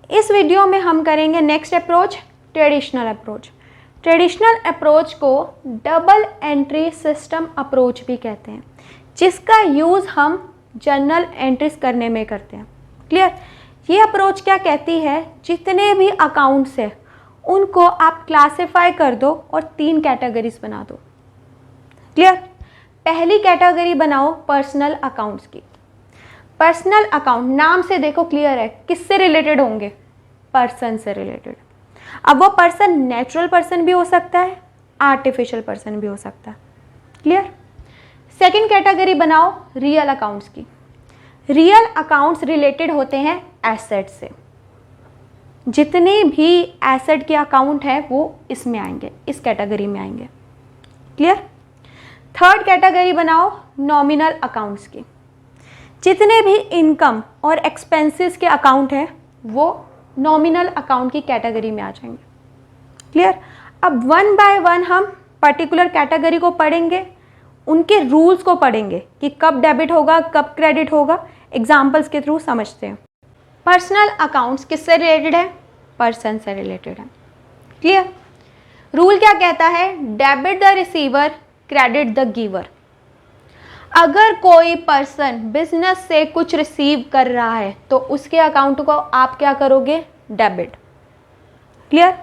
इस वीडियो में हम करेंगे next approach, traditional approach. Traditional approach को डबल एंट्री सिस्टम अप्रोच भी कहते हैं, जिसका यूज़ हम जर्नल एंट्रीज करने में करते हैं। क्लियर? ये अप्रोच क्या कहती है, जितने भी अकाउंट्स हैं उनको आप क्लासिफाई कर दो और 3 कैटेगरीज बना दो। क्लियर? पहली कैटेगरी बनाओ पर्सनल अकाउंट्स की। पर्सनल अकाउंट नाम से देखो क्लियर है, किससे रिलेटेड होंगे? पर्सन से रिलेटेड। अब वो पर्सन नेचुरल पर्सन भी हो सकता है, आर्टिफिशियल पर्सन भी हो सकता है। क्लियर? सेकंड कैटेगरी बनाओ रियल अकाउंट्स की। रियल अकाउंट्स रिलेटेड होते हैं एसेट से। जितने भी एसेट के अकाउंट है वो इसमें आएंगे, इस कैटेगरी में आएंगे। क्लियर? थर्ड कैटेगरी बनाओ नॉमिनल अकाउंट्स की। जितने भी इनकम और एक्सपेंसेस के अकाउंट हैं वो नॉमिनल अकाउंट की कैटेगरी में आ जाएंगे। क्लियर? अब वन बाय वन हम पर्टिकुलर कैटेगरी को पढ़ेंगे, उनके रूल्स को पढ़ेंगे कि कब डेबिट होगा, कब क्रेडिट होगा। एग्जाम्पल्स के थ्रू समझते हैं। पर्सनल अकाउंट्स किससे रिलेटेड है? पर्सन से रिलेटेड है। क्लियर? रूल क्या कहता है? Debit the receiver, credit the giver. अगर कोई पर्सन बिजनेस से कुछ रिसीव कर रहा है तो उसके अकाउंट को आप क्या करोगे? डेबिट। क्लियर?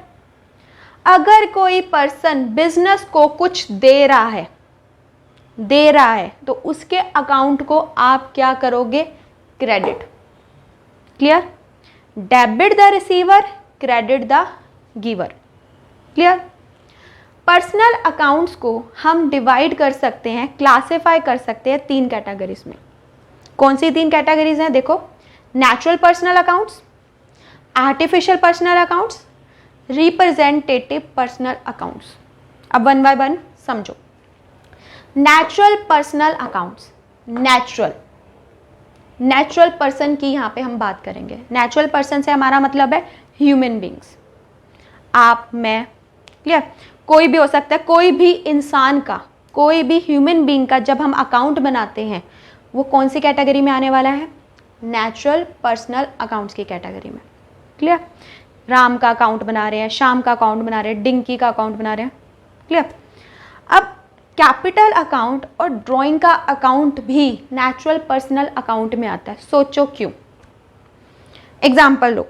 अगर कोई पर्सन बिजनेस को कुछ दे रहा है तो उसके अकाउंट को आप क्या करोगे? Credit. Clear? Debit the receiver, credit the giver. Clear? Personal accounts को हम डिवाइड कर सकते हैं, क्लासिफाई कर सकते हैं 3 कैटेगरीज में। कौन सी 3 कैटेगरीज हैं? देखो, natural personal accounts, artificial personal accounts, representative personal accounts. अब वन बाय वन समझो। Natural personal accounts, natural person की यहां पे हम बात करेंगे। नेचुरल पर्सन से हमारा मतलब है ह्यूमन बींग्स, आप, मैं। क्लियर? कोई भी हो सकता है, कोई भी इंसान का, कोई भी ह्यूमन बींग का जब हम अकाउंट बनाते हैं वो कौन सी कैटेगरी में आने वाला है? नेचुरल पर्सनल अकाउंट्स की कैटेगरी में। क्लियर? राम का अकाउंट बना रहे हैं, श्याम का अकाउंट बना रहे हैं, डिंकी का अकाउंट बना रहे हैं। क्लियर? अब कैपिटल अकाउंट और ड्राइंग का अकाउंट भी नेचुरल पर्सनल अकाउंट में आता है। सोचो क्यों? एग्जाम्पल लो।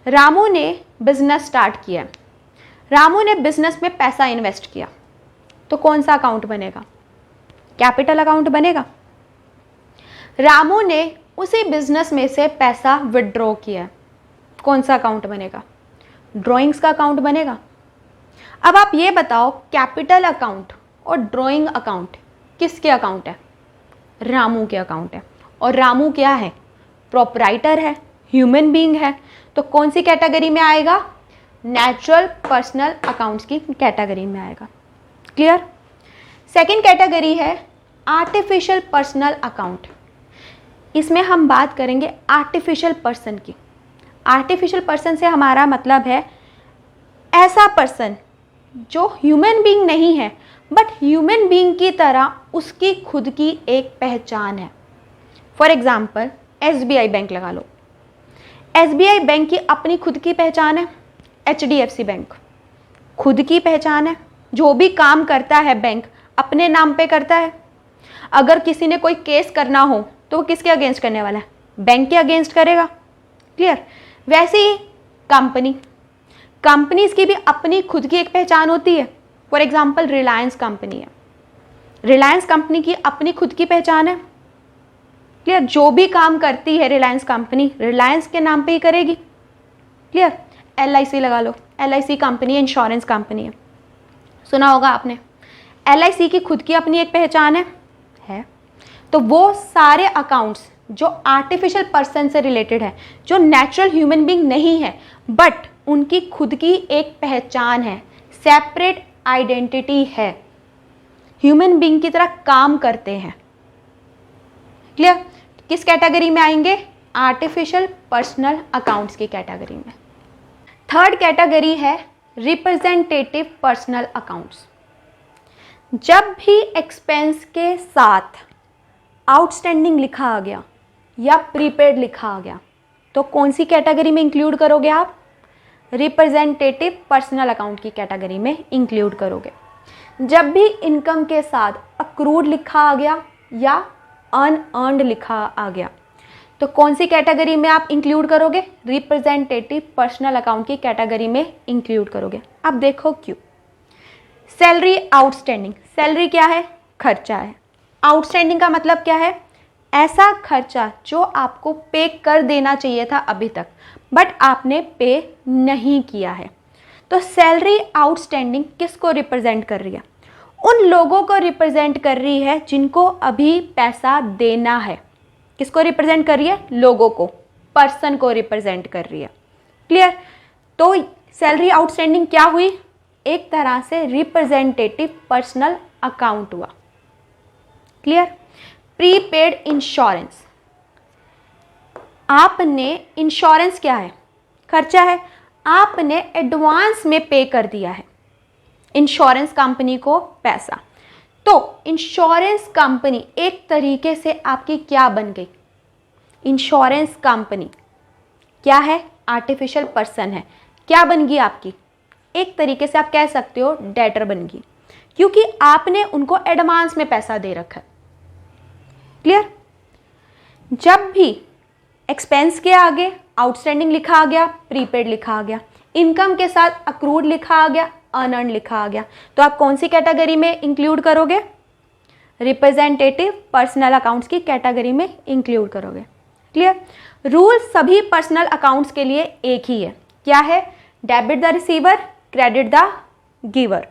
रामू ने बिजनेस स्टार्ट किया, रामू ने बिजनेस में पैसा इन्वेस्ट किया, तो कौन सा अकाउंट बनेगा? कैपिटल अकाउंट बनेगा। रामू ने उसी बिजनेस में से पैसा विड्रॉ किया, कौन सा अकाउंट बनेगा? ड्राइंग्स का अकाउंट बनेगा। अब आप ये बताओ, कैपिटल अकाउंट और ड्राइंग अकाउंट किसके अकाउंट है? रामू के अकाउंट है। और रामू क्या है? प्रोपराइटर है, ह्यूमन बीइंग है, तो कौन सी कैटेगरी में आएगा? नेचुरल पर्सनल अकाउंट्स की कैटेगरी में आएगा। क्लियर? सेकंड कैटेगरी है आर्टिफिशियल पर्सनल अकाउंट। इसमें हम बात करेंगे आर्टिफिशियल पर्सन की। आर्टिफिशियल पर्सन से हमारा मतलब है ऐसा पर्सन जो ह्यूमन बीइंग नहीं है बट ह्यूमन बीइंग की तरह उसकी खुद की एक पहचान है। फॉर एग्जाम्पल SBI बैंक लगा लो। SBI बैंक की अपनी खुद की पहचान है, HDFC बैंक खुद की पहचान है। जो भी काम करता है बैंक अपने नाम पे करता है। अगर किसी ने कोई केस करना हो तो वो किसके अगेंस्ट करने वाला है? बैंक के अगेंस्ट करेगा। क्लियर? वैसे ही कंपनीज की भी अपनी खुद की एक पहचान होती है। फॉर एग्जाम्पल रिलायंस कंपनी है, रिलायंस कंपनी की अपनी खुद की पहचान है। क्लियर? जो भी काम करती है रिलायंस कंपनी रिलायंस के नाम पे ही करेगी। क्लियर? LIC लगा लो, LIC कंपनी है, इंश्योरेंस कंपनी है, सुना होगा आपने। LIC की खुद की अपनी एक पहचान है। तो वो सारे अकाउंट्स जो आर्टिफिशियल पर्सन से रिलेटेड है, जो नेचुरल ह्यूमन बीइंग नहीं है बट उनकी खुद की एक पहचान है, सेपरेट आइडेंटिटी है, ह्यूमन बीइंग की तरह काम करते हैं। क्लियर? किस कैटेगरी में आएंगे? आर्टिफिशियल पर्सनल अकाउंट्स की कैटेगरी में। थर्ड कैटेगरी है रिप्रेजेंटेटिव पर्सनल अकाउंट्स। जब भी एक्सपेंस के साथ आउटस्टैंडिंग लिखा आ गया या प्रीपेड लिखा आ गया, तो कौन सी कैटेगरी में इंक्लूड करोगे आप? रिप्रेजेंटेटिव पर्सनल अकाउंट की कैटेगरी में इंक्लूड करोगे। जब भी इनकम के साथ अक्रूड लिखा आ गया या अनअर्न्ड लिखा आ गया तो कौन सी कैटेगरी में आप इंक्लूड करोगे? रिप्रेजेंटेटिव पर्सनल अकाउंट की कैटेगरी में इंक्लूड करोगे। अब देखो क्यों। सैलरी आउटस्टैंडिंग, सैलरी क्या है? खर्चा है। आउटस्टैंडिंग का मतलब क्या है? ऐसा खर्चा जो आपको पे कर देना चाहिए था अभी तक बट आपने पे नहीं किया है। तो सैलरी आउटस्टैंडिंग किसको रिप्रेजेंट कर रही है? उन लोगों को रिप्रेजेंट कर रही है जिनको अभी पैसा देना है। किसको रिप्रेजेंट कर रही है? लोगों को, पर्सन को रिप्रेजेंट कर रही है। क्लियर? तो सैलरी आउटस्टैंडिंग क्या हुई? एक तरह से रिप्रेजेंटेटिव पर्सनल अकाउंट हुआ। क्लियर? प्रीपेड इंश्योरेंस, आपने इंश्योरेंस क्या है? खर्चा है, आपने एडवांस में पे कर दिया है इंश्योरेंस कंपनी को पैसा। तो इंश्योरेंस कंपनी एक तरीके से आपकी क्या बन गई? इंश्योरेंस कंपनी क्या है? आर्टिफिशियल पर्सन है। क्या बन गई आपकी? एक तरीके से आप कह सकते हो डेटर बन गई, क्योंकि आपने उनको एडवांस में पैसा दे रखा है। क्लियर? जब भी एक्सपेंस के आगे आउटस्टैंडिंग लिखा आ गया, प्रीपेड लिखा आ गया, इनकम के साथ अक्रूड लिखा आ गया, अनअर्न्ड लिखा आ गया, तो आप कौन सी कैटेगरी में इंक्लूड करोगे? रिप्रेजेंटेटिव पर्सनल अकाउंट्स की कैटेगरी में इंक्लूड करोगे। क्लियर? रूल सभी पर्सनल अकाउंट्स के लिए एक ही है। क्या है? Debit the receiver, credit the giver.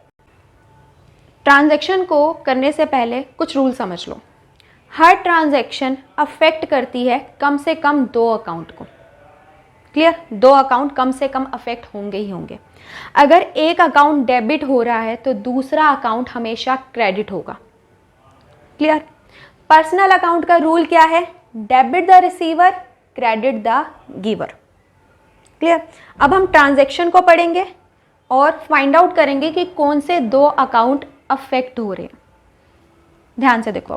Transaction को करने से पहले कुछ रूल समझ लो। हर ट्रांजैक्शन अफेक्ट करती है कम से कम 2 अकाउंट को। क्लियर? 2 अकाउंट कम से कम अफेक्ट होंगे ही होंगे। अगर एक अकाउंट डेबिट हो रहा है तो दूसरा अकाउंट हमेशा क्रेडिट होगा। क्लियर? पर्सनल अकाउंट का रूल क्या है? Debit the receiver, credit the giver. Clear? अब हम ट्रांजैक्शन को पढ़ेंगे और फाइंड आउट करेंगे कि कौन से 2 अकाउंट अफेक्ट हो रहे हैं। ध्यान से देखो।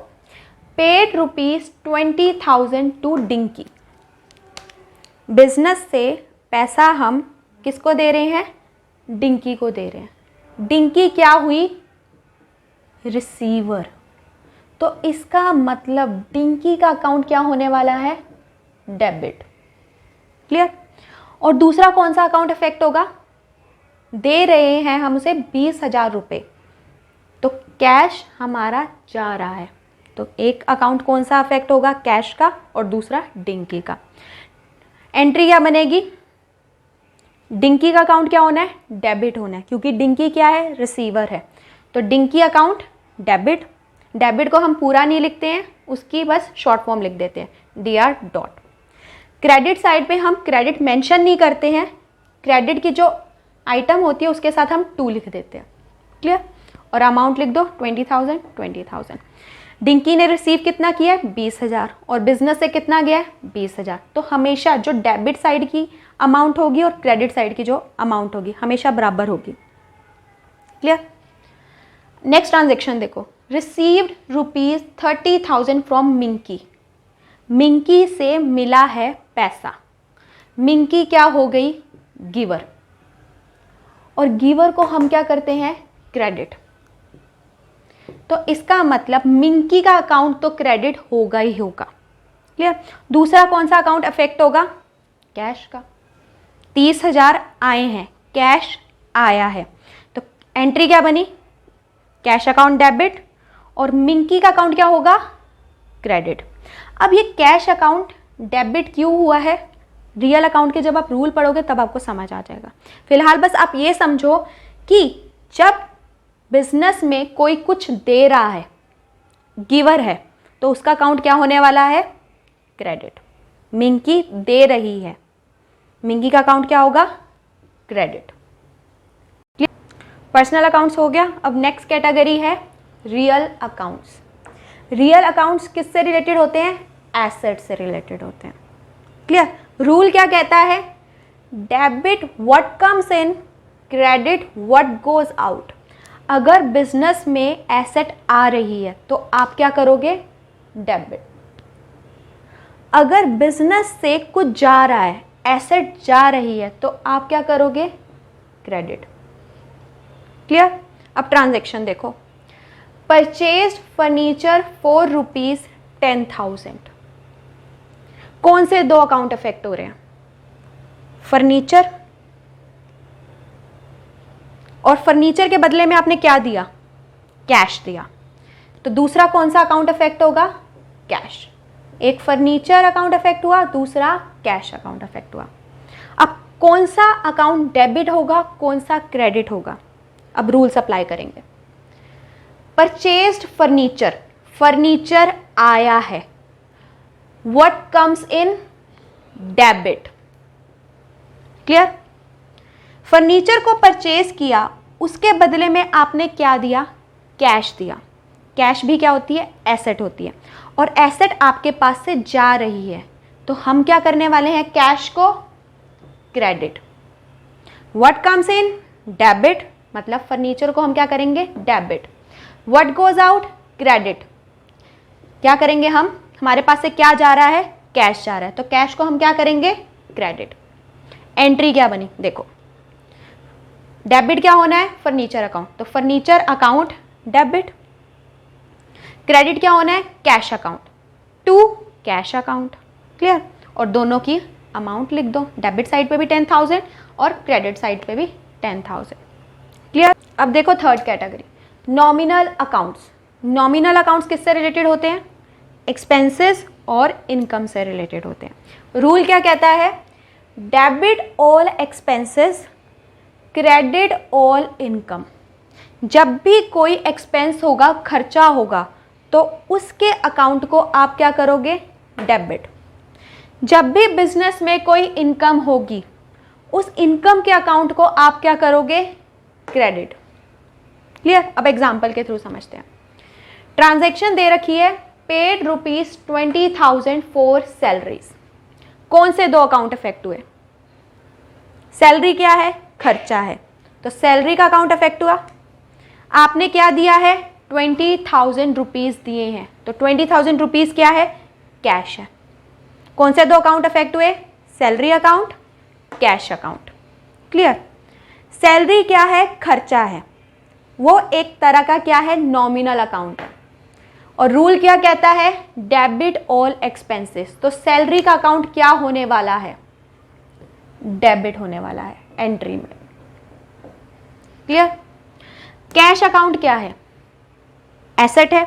Paid ₹20,000 to dinky. बिजनेस से पैसा हम किसको दे रहे हैं? डिंकी को दे रहे हैं। डिंकी क्या हुई? रिसीवर। तो इसका मतलब डिंकी का अकाउंट क्या होने वाला है? डेबिट। क्लियर? और दूसरा कौन सा अकाउंट अफेक्ट होगा? दे रहे हैं हम उसे 20,000 रुपये, तो कैश हमारा जा रहा है। तो एक अकाउंट कौन सा अफेक्ट होगा? कैश का, और दूसरा डिंकी का। एंट्री क्या बनेगी? डिंकी का अकाउंट क्या होना है? डेबिट होना है, क्योंकि डिंकी क्या है? रिसीवर है। तो डिंकी अकाउंट डेबिट। डेबिट को हम पूरा नहीं लिखते हैं, उसकी बस शॉर्ट फॉर्म लिख देते हैं, DR डॉट। क्रेडिट साइड पे हम क्रेडिट मेंशन नहीं करते हैं, क्रेडिट की जो आइटम होती है उसके साथ हम 2 लिख देते हैं। क्लियर? और अमाउंट लिख दो 20,000। डिंकी ने रिसीव कितना किया है? 20,000, और बिजनेस से कितना गया है? 20,000। तो हमेशा जो डेबिट साइड की अमाउंट होगी और क्रेडिट साइड की जो अमाउंट होगी हमेशा बराबर होगी। क्लियर? नेक्स्ट ट्रांजेक्शन देखो। Received ₹30,000 from Minki. मिंकी से मिला है पैसा। मिंकी क्या हो गई? गिवर। और गिवर को हम क्या करते हैं? क्रेडिट। तो इसका मतलब मिंकी का अकाउंट तो क्रेडिट होगा ही होगा। क्लियर? दूसरा कौन सा अकाउंट अफेक्ट होगा? कैश का। 30,000 आए हैं, कैश आया है, तो एंट्री क्या बनी? कैश अकाउंट डेबिट, और मिंकी का अकाउंट क्या होगा? क्रेडिट। अब ये कैश अकाउंट डेबिट क्यों हुआ है? रियल अकाउंट के जब आप रूल पढ़ोगे तब आपको समझ आ जाएगा। फिलहाल बस आप ये समझो कि जब बिजनेस में कोई कुछ दे रहा है, गिवर है, तो उसका अकाउंट क्या होने वाला है? क्रेडिट। मिंकी दे रही है, मिंकी का अकाउंट क्या होगा? क्रेडिट। पर्सनल अकाउंट्स हो गया। अब नेक्स्ट कैटेगरी है रियल अकाउंट्स। रियल अकाउंट्स किससे रिलेटेड होते हैं? एसेट से रिलेटेड होते हैं। क्लियर? रूल क्या कहता है? Debit what comes in, credit what goes out. अगर बिजनेस में एसेट आ रही है तो आप क्या करोगे? डेबिट। अगर बिजनेस से कुछ जा रहा है, एसेट जा रही है, तो आप क्या करोगे? क्रेडिट। क्लियर? अब ट्रांजैक्शन देखो, परचेज्ड फर्नीचर फॉर ₹10,000। कौन से दो अकाउंट इफेक्ट हो रहे हैं? फर्नीचर, और फर्नीचर के बदले में आपने क्या दिया? कैश दिया। तो दूसरा कौन सा अकाउंट इफेक्ट होगा? कैश। एक फर्नीचर अकाउंट इफेक्ट हुआ, दूसरा कैश अकाउंट इफेक्ट हुआ। अब कौन सा अकाउंट डेबिट होगा, कौन सा क्रेडिट होगा? अब रूल्स अप्लाई करेंगे। परचेज्ड फर्नीचर, फर्नीचर आया है, what comes in? Debit. Clear? Furniture को परचेज किया, उसके बदले में आपने क्या दिया? कैश दिया। कैश भी क्या होती है? एसेट होती है, और एसेट आपके पास से जा रही है, तो हम क्या करने वाले हैं? कैश को credit. What comes in? Debit, मतलब फर्नीचर को हम क्या करेंगे? Debit. What goes out? Credit. क्या करेंगे हम? हमारे पास से क्या जा रहा है? कैश जा रहा है, तो कैश को हम क्या करेंगे? क्रेडिट। एंट्री क्या बनी? देखो, डेबिट क्या होना है? फर्नीचर अकाउंट, तो फर्नीचर अकाउंट डेबिट। क्रेडिट क्या होना है? Cash account to cash account. Clear? और दोनों की अमाउंट लिख दो, डेबिट साइड पे भी 10,000 और क्रेडिट साइड पे भी 10,000। क्लियर? अब देखो third category, nominal accounts. Nominal accounts किससे रिलेटेड होते हैं? एक्सपेंसेस और इनकम से रिलेटेड होते हैं। रूल क्या कहता है? Debit all expenses, credit all income. जब भी कोई एक्सपेंस होगा, खर्चा होगा, तो उसके अकाउंट को आप क्या करोगे? डेबिट। जब भी बिजनेस में कोई इनकम होगी, उस इनकम के अकाउंट को आप क्या करोगे? क्रेडिट। क्लियर? अब एग्जांपल के थ्रू समझते हैं। ट्रांजैक्शन दे रखी है, पेड ₹20,000 फॉर सैलरीज। कौन से दो अकाउंट इफेक्ट हुए? सैलरी क्या है? खर्चा है, तो सैलरी का अकाउंट इफेक्ट हुआ। आपने क्या दिया है? 20,000 रुपीज दिए हैं, तो 20,000 रुपीज क्या है? कैश है। कौन से दो अकाउंट इफेक्ट हुए? Salary account, cash account. Clear? Salary क्या है? खर्चा है, वो एक तरह का क्या है? नॉमिनल अकाउंट है। और रूल क्या कहता है? Debit all expenses. तो सैलरी का अकाउंट क्या होने वाला है? डेबिट होने वाला है एंट्री में। क्लियर? कैश अकाउंट क्या है? एसेट है।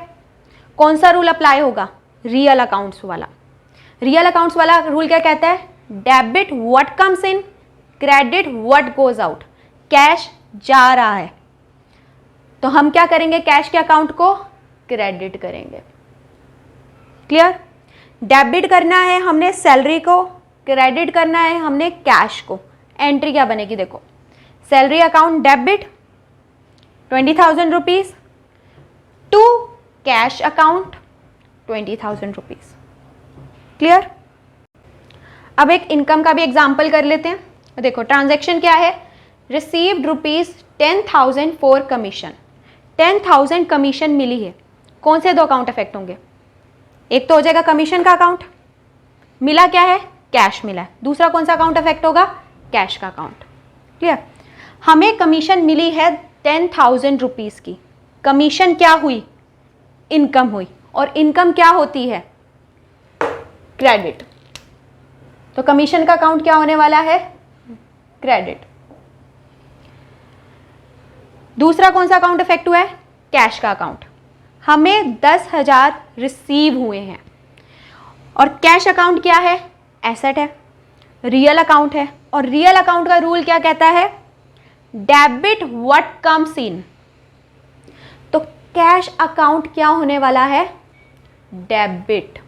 कौन सा रूल अप्लाई होगा? रियल अकाउंट्स वाला। रियल अकाउंट्स वाला रूल क्या कहता है? Debit what comes in, credit what goes out. Cash जा रहा है, तो हम क्या करेंगे? कैश के अकाउंट को क्रेडिट करेंगे। क्लियर? डेबिट करना है हमने सैलरी को, क्रेडिट करना है हमने कैश को। एंट्री क्या बनेगी? देखो, salary account debit 20,000 rupees to cash account 20,000 rupees. Clear? अब एक इनकम का भी एग्जांपल कर लेते हैं। देखो, ट्रांजैक्शन क्या है? Received ₹10,000 for commission. 10,000 कमीशन मिली है। कौन से दो अकाउंट इफेक्ट होंगे? एक तो हो जाएगा कमीशन का अकाउंट, मिला क्या है? कैश मिला है। दूसरा कौन सा अकाउंट इफेक्ट होगा? कैश का अकाउंट। क्लियर? हमें कमीशन मिली है 10,000 रुपीज की। कमीशन क्या हुई? इनकम हुई, और इनकम क्या होती है? क्रेडिट। तो कमीशन का अकाउंट क्या होने वाला है? क्रेडिट। दूसरा कौन सा अकाउंट इफेक्ट हुआ है? कैश का अकाउंट। हमें 10,000 रिसीव हुए हैं, और कैश अकाउंट क्या है? एसेट है, रियल अकाउंट है। और रियल अकाउंट का रूल क्या कहता है? Debit what comes in. तो कैश अकाउंट क्या होने वाला है? डेबिट।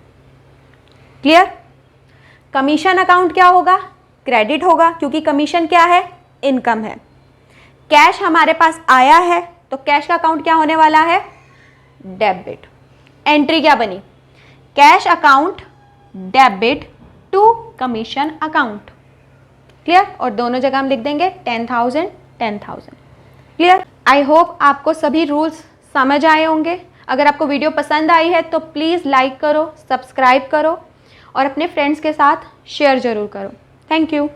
क्लियर? कमीशन अकाउंट क्या होगा? क्रेडिट होगा, क्योंकि कमीशन क्या है? इनकम है। कैश हमारे पास आया है, तो कैश का अकाउंट क्या होने वाला है? डेबिट। एंट्री क्या बनी? Cash account debit to commission account. Clear? और दोनों जगह हम लिख देंगे 10,000 10,000। क्लियर? आई होप आपको सभी रूल्स समझ आए होंगे। अगर आपको वीडियो पसंद आई है तो प्लीज़ लाइक करो, सब्सक्राइब करो, और अपने फ्रेंड्स के साथ शेयर ज़रूर करो। Thank you.